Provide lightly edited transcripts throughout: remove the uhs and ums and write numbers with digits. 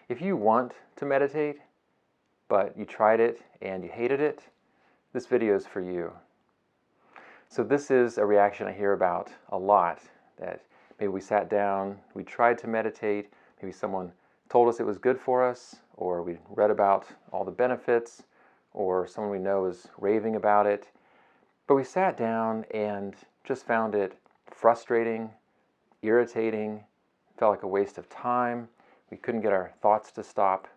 If you want to meditate, but you tried it and you hated it, this video is for you. So this is a reaction I hear about a lot, that maybe we sat down, we tried to meditate, maybe someone told us it was good for us, or we read about all the benefits, or someone we know is raving about it, but we sat down and just found it frustrating, irritating, felt like a waste of time. We couldn't get our thoughts to stop.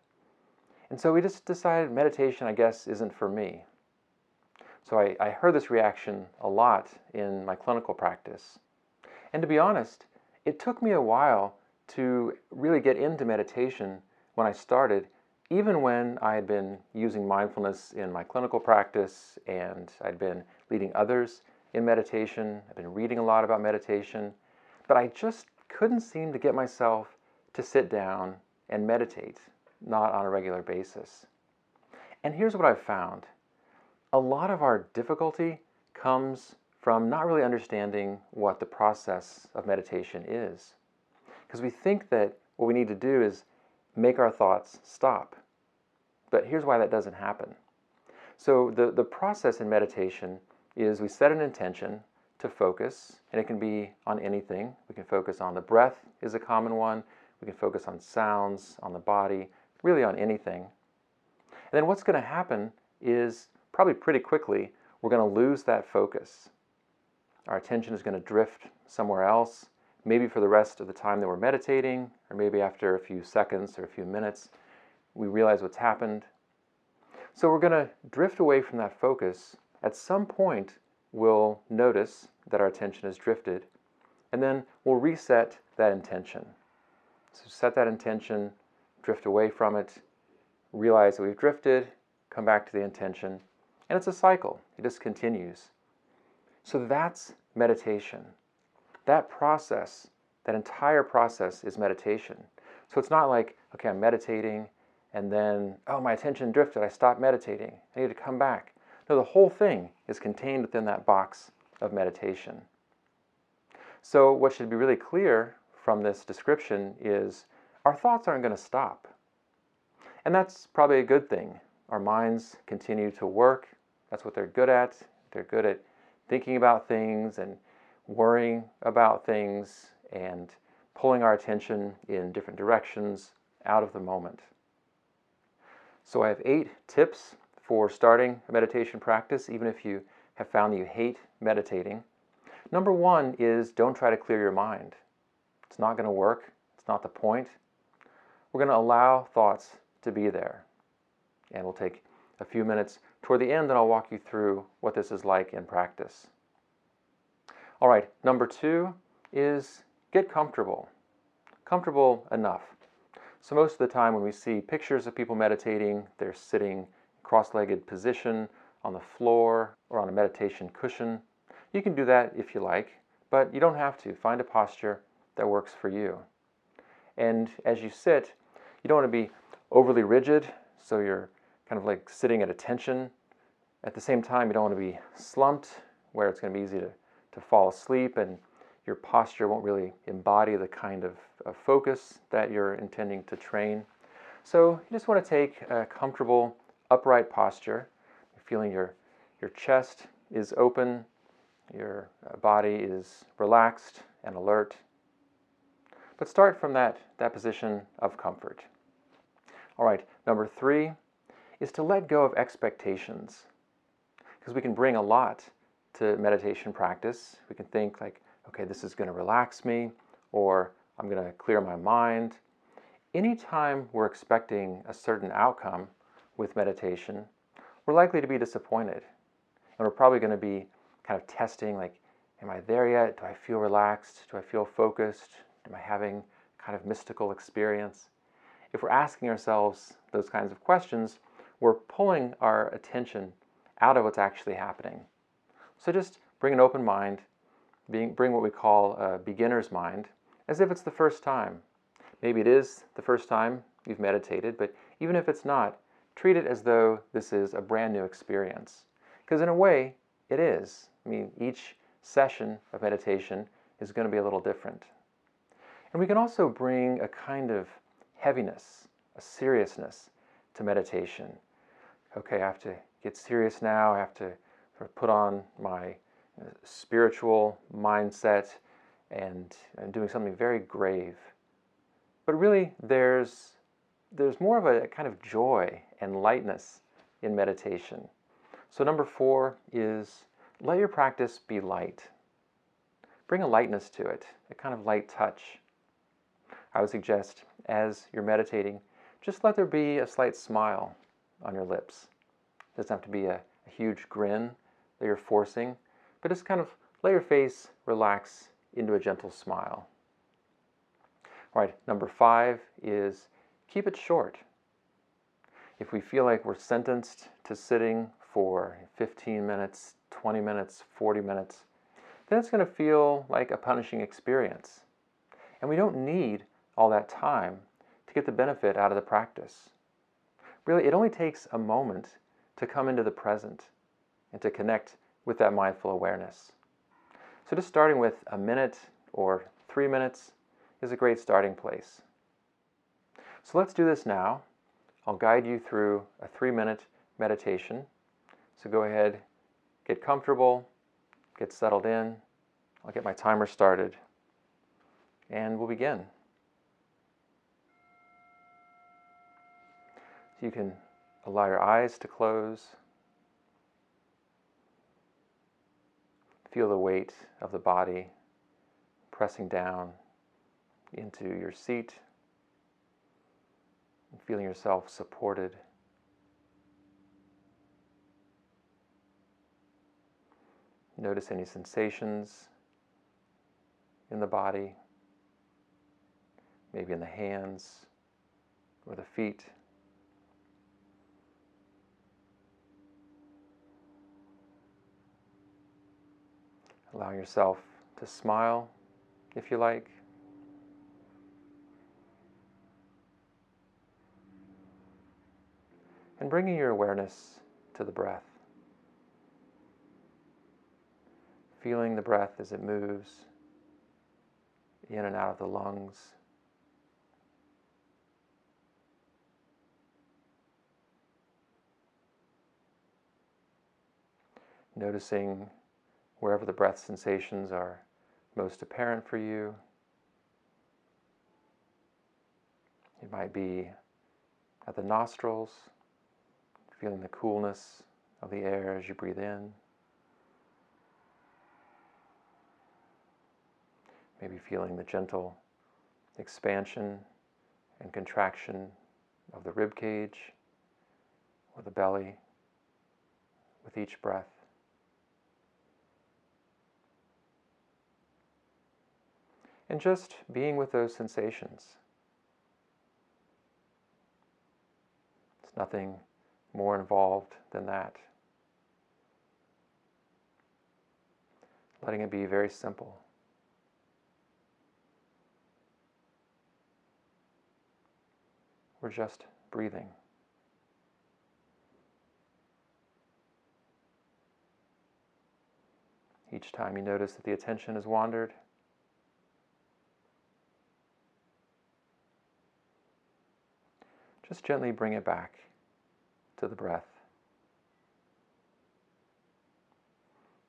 And so we just decided meditation, I guess, isn't for me. So I heard this reaction a lot in my clinical practice. And to be honest, it took me a while to really get into meditation when I started, even when I had been using mindfulness in my clinical practice and I'd been leading others in meditation. I've been reading a lot about meditation, but I just couldn't seem to get myself to sit down and meditate, not on a regular basis. And here's what I've found. A lot of our difficulty comes from not really understanding what the process of meditation is. Because we think that what we need to do is make our thoughts stop. But here's why that doesn't happen. So the process in meditation is we set an intention to focus, and it can be on anything. We can focus on the breath is a common one. We can focus on sounds, on the body, really on anything. And then what's going to happen is probably pretty quickly, we're going to lose that focus. Our attention is going to drift somewhere else, maybe for the rest of the time that we're meditating, or maybe after a few seconds or a few minutes, we realize what's happened. So we're going to drift away from that focus. At some point, we'll notice that our attention has drifted, and then we'll reset that intention. So set that intention, drift away from it, realize that we've drifted, come back to the intention, and it's a cycle. It just continues. So that's meditation. That process, that entire process is meditation. So it's not like, okay, I'm meditating, and then, oh, my attention drifted, I stopped meditating, I need to come back. No, the whole thing is contained within that box of meditation. So what should be really clear from this description is our thoughts aren't going to stop. And that's probably a good thing. Our minds continue to work. That's what they're good at. They're good at thinking about things and worrying about things and pulling our attention in different directions out of the moment. So I have 8 tips for starting a meditation practice, even if you have found that you hate meditating. Number 1 is don't try to clear your mind. It's not going to work. It's not the point. We're going to allow thoughts to be there. And we'll take a few minutes toward the end, and I'll walk you through what this is like in practice. All right, number 2 is get comfortable. Comfortable enough. So most of the time when we see pictures of people meditating, they're sitting cross-legged position on the floor or on a meditation cushion. You can do that if you like, but you don't have to. Find a posture that works for you. And as you sit, you don't want to be overly rigid, so you're kind of like sitting at attention. At the same time, you don't want to be slumped, where it's going to be easy to fall asleep, and your posture won't really embody the kind of focus that you're intending to train. So you just want to take a comfortable, upright posture, feeling your chest is open, your body is relaxed and alert. But start from that position of comfort. All right, number 3 is to let go of expectations. Because we can bring a lot to meditation practice. We can think like, okay, this is going to relax me, or I'm going to clear my mind. Anytime we're expecting a certain outcome with meditation, we're likely to be disappointed. And we're probably going to be kind of testing, like, am I there yet? Do I feel relaxed? Do I feel focused? Am I having kind of mystical experience? If we're asking ourselves those kinds of questions, we're pulling our attention out of what's actually happening. So just bring an open mind, bring what we call a beginner's mind, as if it's the first time. Maybe it is the first time you've meditated, but even if it's not, treat it as though this is a brand new experience. Because in a way, it is. I mean, each session of meditation is going to be a little different. And we can also bring a kind of heaviness a seriousness to meditation. Okay, I have to get serious now. I have to sort of put on my spiritual mindset, and I'm doing something very grave. But really, there's more of a kind of joy and lightness in meditation. So number 4 is let your practice be light. Bring a lightness to it, a kind of light touch. I would suggest, as you're meditating, just let there be a slight smile on your lips. It doesn't have to be a huge grin that you're forcing, but just kind of let your face relax into a gentle smile. All right, number 5 is keep it short. If we feel like we're sentenced to sitting for 15 minutes, 20 minutes, 40 minutes, then it's going to feel like a punishing experience. And we don't need all that time to get the benefit out of the practice. Really, it only takes a moment to come into the present and to connect with that mindful awareness. So just starting with a minute or 3 minutes is a great starting place. So let's do this now. I'll guide you through a 3-minute meditation. So go ahead, get comfortable, get settled in. I'll get my timer started, and we'll begin. So you can allow your eyes to close. Feel the weight of the body pressing down into your seat, and feeling yourself supported. Notice any sensations in the body, maybe in the hands or the feet. Allow yourself to smile if you like. And bringing your awareness to the breath. Feeling the breath as it moves in and out of the lungs. Noticing wherever the breath sensations are most apparent for you. It might be at the nostrils, feeling the coolness of the air as you breathe in. Maybe feeling the gentle expansion and contraction of the rib cage or the belly with each breath. And just being with those sensations. It's nothing more involved than that. Letting it be very simple. We're just breathing. Each time you notice that the attention has wandered, just gently bring it back to the breath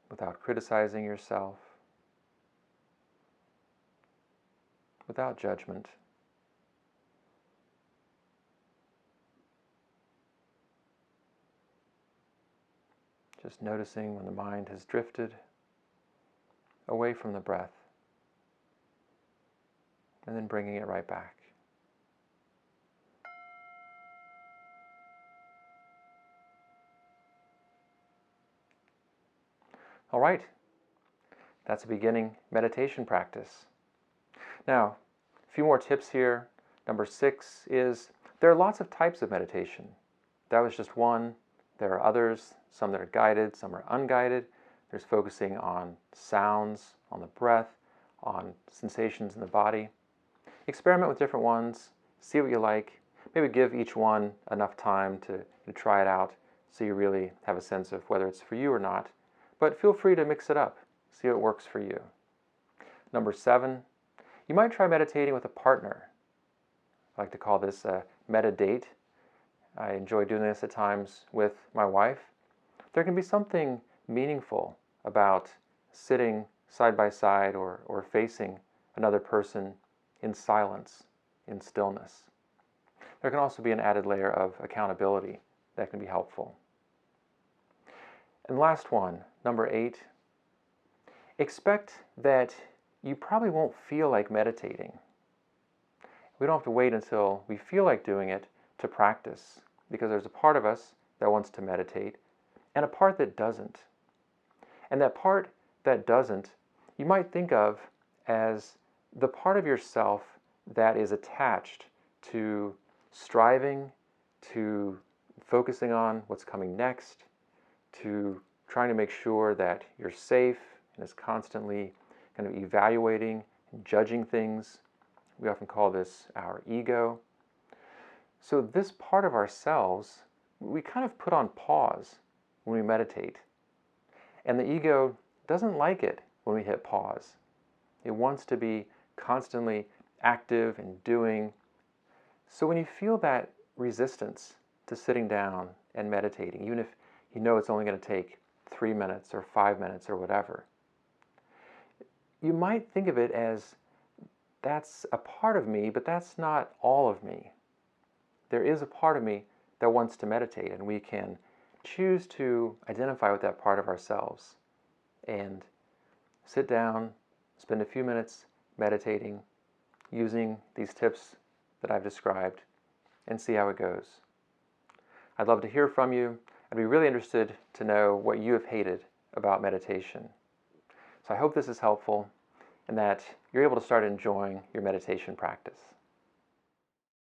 without criticizing yourself, without judgment. Just noticing when the mind has drifted away from the breath, and then bringing it right back. All right, that's a beginning meditation practice. Now, a few more tips here. Number 6 is there are lots of types of meditation. That was just one. There are others, some that are guided, some are unguided. There's focusing on sounds, on the breath, on sensations in the body. Experiment with different ones, see what you like. Maybe give each one enough time to try it out so you really have a sense of whether it's for you or not. But feel free to mix it up, see what works for you. Number 7, you might try meditating with a partner. I like to call this a meta date. I enjoy doing this at times with my wife. There can be something meaningful about sitting side by side or facing another person in silence, in stillness. There can also be an added layer of accountability that can be helpful. And last one, number 8, expect that you probably won't feel like meditating. We don't have to wait until we feel like doing it to practice, because there's a part of us that wants to meditate and a part that doesn't. And that part that doesn't, you might think of as the part of yourself that is attached to striving, to focusing on what's coming next, to trying to make sure that you're safe and is constantly kind of evaluating and judging things. We often call this our ego. So this part of ourselves, we kind of put on pause when we meditate. And the ego doesn't like it when we hit pause. It wants to be constantly active and doing. So when you feel that resistance to sitting down and meditating, even if you know it's only going to take 3 minutes or 5 minutes or whatever, you might think of it as, that's a part of me, but that's not all of me. There is a part of me that wants to meditate, and we can choose to identify with that part of ourselves and sit down, spend a few minutes meditating, using these tips that I've described, and see how it goes. I'd love to hear from you. I'd be really interested to know what you have hated about meditation. So I hope this is helpful and that you're able to start enjoying your meditation practice.